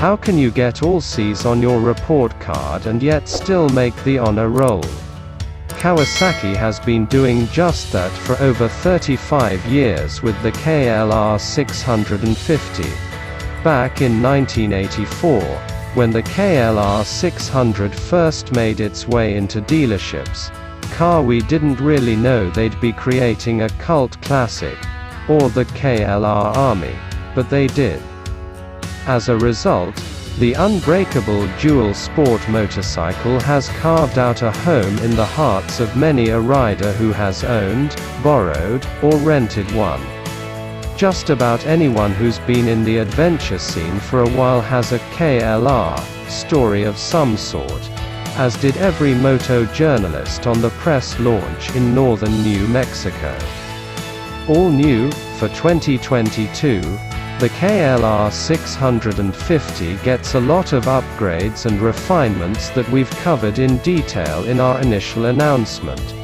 How can you get all C's on your report card and yet still make the honor roll? Kawasaki has been doing just that for over 35 years with the KLR650. Back in 1984, when the KLR600 first made its way into dealerships, we didn't really know they'd be creating a cult classic, or the KLR Army, but they did. As a result, the unbreakable dual sport motorcycle has carved out a home in the hearts of many a rider who has owned, borrowed, or rented one. Just about anyone who's been in the adventure scene for a while has a KLR story of some sort, as did every moto journalist on the press launch in northern New Mexico. All new, for 2022, the KLR650 gets a lot of upgrades and refinements that we've covered in detail in our initial announcement.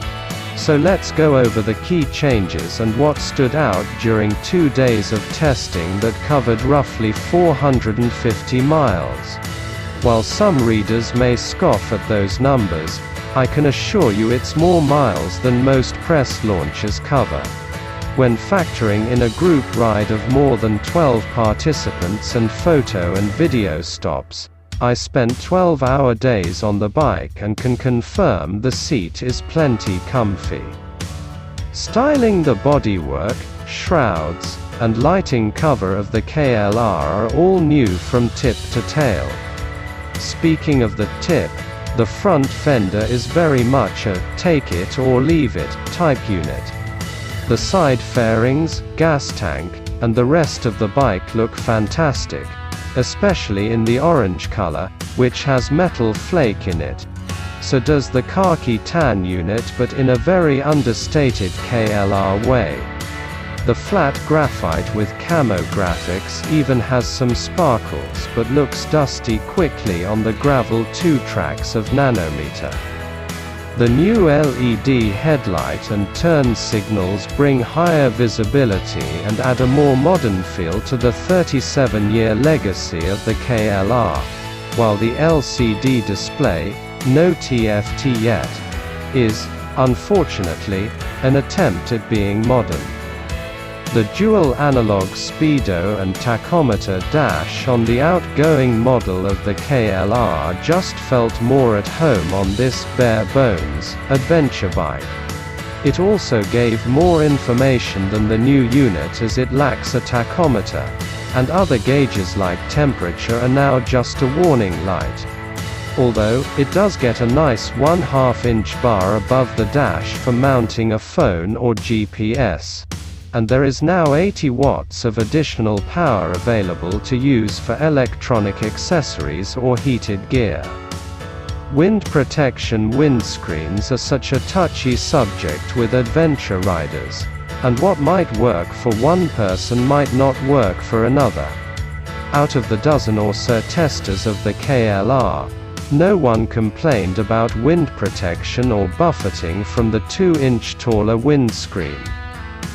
So let's go over the key changes and what stood out during 2 days of testing that covered roughly 450 miles. While some readers may scoff at those numbers, I can assure you it's more miles than most press launches cover. When factoring in a group ride of more than 12 participants and photo and video stops, I spent 12-hour days on the bike and can confirm the seat is plenty comfy. Styling: the bodywork, shrouds, and lighting cover of the KLR are all new from tip to tail. Speaking of the tip, the front fender is very much a take it or leave it type unit. The side fairings, gas tank, and the rest of the bike look fantastic, especially in the orange color, which has metal flake in it. So does the khaki tan unit, but in a very understated KLR way. The flat graphite with camo graphics even has some sparkles but looks dusty quickly on the gravel 2 tracks of nanometer. The new LED headlight and turn signals bring higher visibility and add a more modern feel to the 37-year legacy of the KLR, while the LCD display, no TFT yet, is, unfortunately, an attempt at being modern. The dual analog speedo and tachometer dash on the outgoing model of the KLR just felt more at home on this bare-bones adventure bike. It also gave more information than the new unit as it lacks a tachometer, and other gauges like temperature are now just a warning light. Although, it does get a nice 1/2-inch bar above the dash for mounting a phone or GPS. And there is now 80 watts of additional power available to use for electronic accessories or heated gear. Wind protection: windscreens are such a touchy subject with adventure riders, and what might work for one person might not work for another. Out of the dozen or so testers of the KLR, no one complained about wind protection or buffeting from the 2-inch taller windscreen.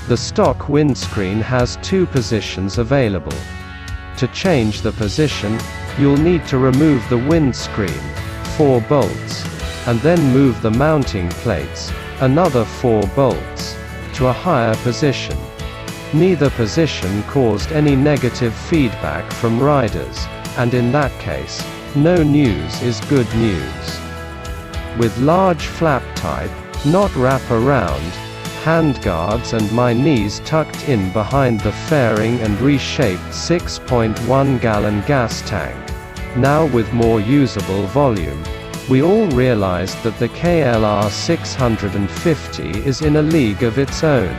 The stock windscreen has 2 positions available. To change the position, you'll need to remove the windscreen, 4 bolts, and then move the mounting plates, another 4 bolts, to a higher position. Neither position caused any negative feedback from riders, and in that case, no news is good news. With large flap type, not wrap around, handguards and my knees tucked in behind the fairing and reshaped 6.1-gallon gas tank, now with more usable volume, we all realized that the KLR650 is in a league of its own.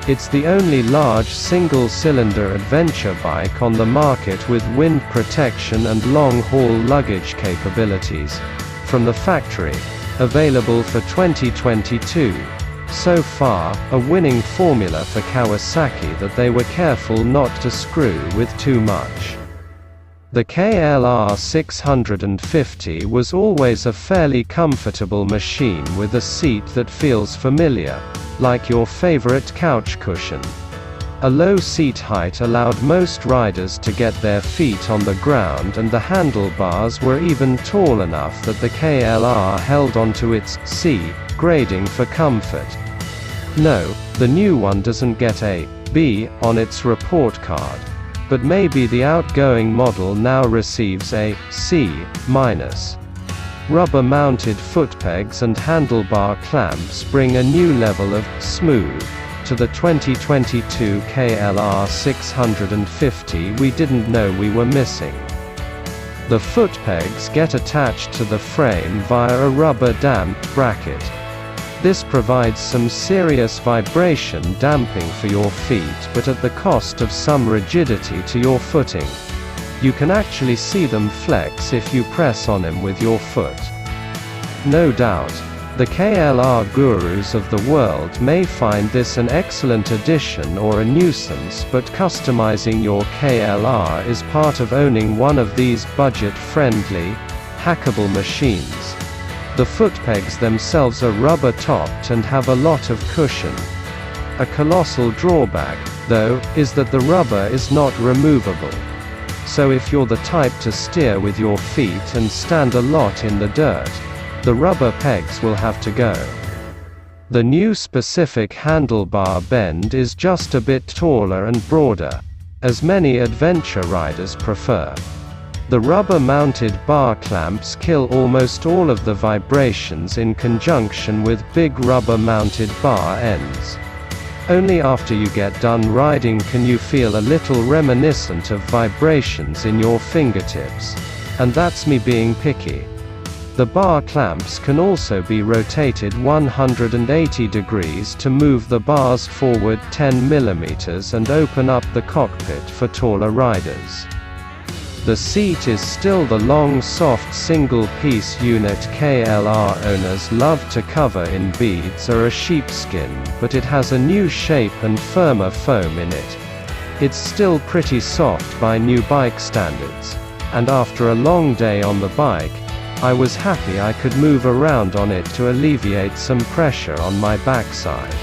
It's the only large single-cylinder adventure bike on the market with wind protection and long-haul luggage capabilities, from the factory, available for 2022. So far, a winning formula for Kawasaki that they were careful not to screw with too much. The KLR650 was always a fairly comfortable machine with a seat that feels familiar, like your favorite couch cushion. A low seat height allowed most riders to get their feet on the ground, and the handlebars were even tall enough that the KLR held onto its C grading for comfort. No, the new one doesn't get a B on its report card. But maybe the outgoing model now receives a C-. Rubber-mounted footpegs and handlebar clamps bring a new level of smooth to the 2022 KLR650 we didn't know we were missing. The footpegs get attached to the frame via a rubber damp bracket. This provides some serious vibration damping for your feet, but at the cost of some rigidity to your footing. You can actually see them flex if you press on them with your foot. No doubt, the KLR gurus of the world may find this an excellent addition or a nuisance, but customizing your KLR is part of owning one of these budget-friendly, hackable machines. The footpegs themselves are rubber-topped and have a lot of cushion. A colossal drawback, though, is that the rubber is not removable. So if you're the type to steer with your feet and stand a lot in the dirt, the rubber pegs will have to go. The new specific handlebar bend is just a bit taller and broader, as many adventure riders prefer. The rubber-mounted bar clamps kill almost all of the vibrations in conjunction with big rubber-mounted bar ends. Only after you get done riding can you feel a little reminiscent of vibrations in your fingertips. And that's me being picky. The bar clamps can also be rotated 180 degrees to move the bars forward 10 mm and open up the cockpit for taller riders. The seat is still the long soft single-piece unit KLR owners love to cover in beads or a sheepskin, but it has a new shape and firmer foam in it. It's still pretty soft by new bike standards, and after a long day on the bike, I was happy I could move around on it to alleviate some pressure on my backside.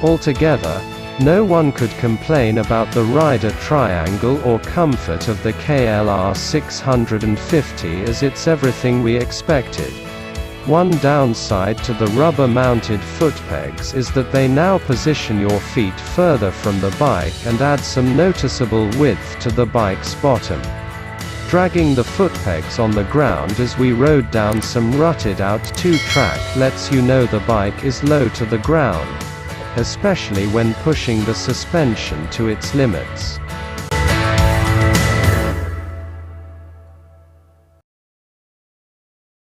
Altogether, no one could complain about the rider triangle or comfort of the KLR650, as it's everything we expected. One downside to the rubber-mounted footpegs is that they now position your feet further from the bike and add some noticeable width to the bike's bottom. Dragging the footpegs on the ground as we rode down some rutted-out 2-track lets you know the bike is low to the ground, especially when pushing the suspension to its limits.